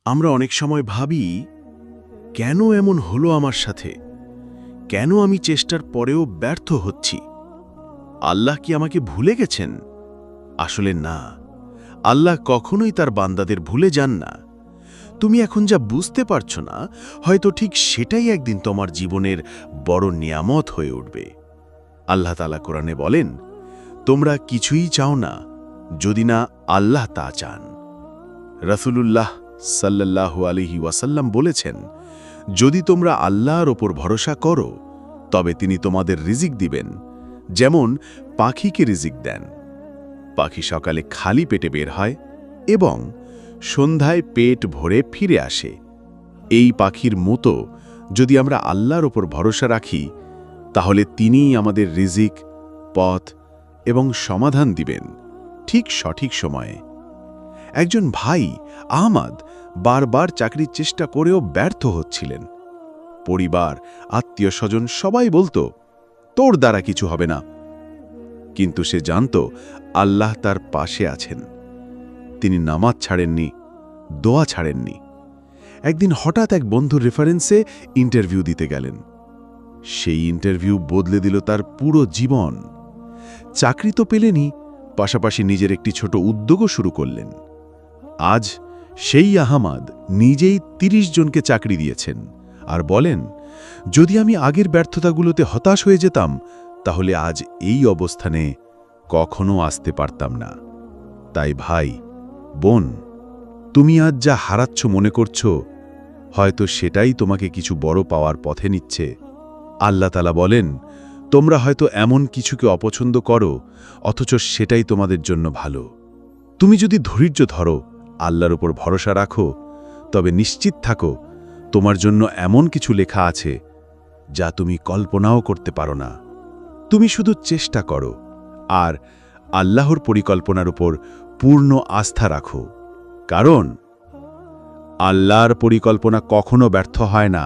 আমরা অনেক সময় ভাবি, কেন এমন হলো আমার সাথে? কেন আমি চেষ্টার পরেও ব্যর্থ হচ্ছি? আল্লাহ কি আমাকে ভুলে গেছেন? আসলে না, আল্লাহ কখনোই তার বান্দাদের ভুলে যান না। তুমি এখন যা বুঝতে পারছো না, হয়তো ঠিক সেটাই একদিন তোমার জীবনের বড় নিয়ামত হয়ে উঠবে। আল্লাহ তাআলা কোরআনে বলেন, তোমরা কিছুই চাও না যদি না আল্লাহ তা চান। রাসূলুল্লাহ সাল্লাল্লাহু আলাইহি ওয়াসাল্লাম বলেছেন, যদি তোমরা আল্লাহর ওপর ভরসা করো তবে তিনি তোমাদের রিজিক দিবেন, যেমন পাখিকে রিজিক দেন। পাখি সকালে খালি পেটে বের হয় এবং সন্ধ্যায় পেট ভরে ফিরে আসে। এই পাখির মতো যদি আমরা আল্লাহর ওপর ভরসা রাখি, তাহলে তিনিই আমাদের রিজিক, পথ এবং সমাধান দিবেন ঠিক সঠিক সময়ে। একজন ভাই আহমদ বারবার চাকরির চেষ্টা করেও ব্যর্থ হচ্ছিলেন। পরিবার, আত্মীয় স্বজন সবাই বলতো, তোর দ্বারা কিছু হবে না। কিন্তু সে জানত আল্লাহ তার পাশে আছেন। তিনি নামাজ ছাড়েননি, দোয়া ছাড়েননি। একদিন হঠাৎ এক বন্ধুর রেফারেন্সে ইন্টারভিউ দিতে গেলেন। সেই ইন্টারভিউ বদলে দিল তার পুরো জীবন। চাকরি তো পেলেনই, পাশাপাশি নিজের একটি ছোট উদ্যোগও শুরু করলেন। আজ সেই আহমদ নিজেই ৩০ জনকে চাকরি দিয়েছেন আর বলেন, যদি আমি আগের ব্যর্থতাগুলোতে হতাশ হয়ে যেতাম, তাহলে আজ এই অবস্থানে কখনো আসতে পারতাম না। তাই ভাই, বোন, তুমি আজ যা হারাচ্ছ মনে করছো, হয়তো সেটাই তোমাকে কিছু বড় পাওয়ার পথে নিচ্ছে। আল্লাহ তাআলা বলেন, তোমরা হয়তো এমন কিছুকে অপছন্দ করো, অথচ সেটাই তোমাদের জন্য ভালো। তুমি যদি ধৈর্য ধরো, আল্লাহর উপর ভরসা রাখো, তবে নিশ্চিত থাকো তোমার জন্য এমন কিছু লেখা আছে যা তুমি কল্পনাও করতে পারো না। তুমি শুধু চেষ্টা করো আর আল্লাহর পরিকল্পনার উপর পূর্ণ আস্থা রাখো, কারণ আল্লাহর পরিকল্পনা কখনো ব্যর্থ হয় না।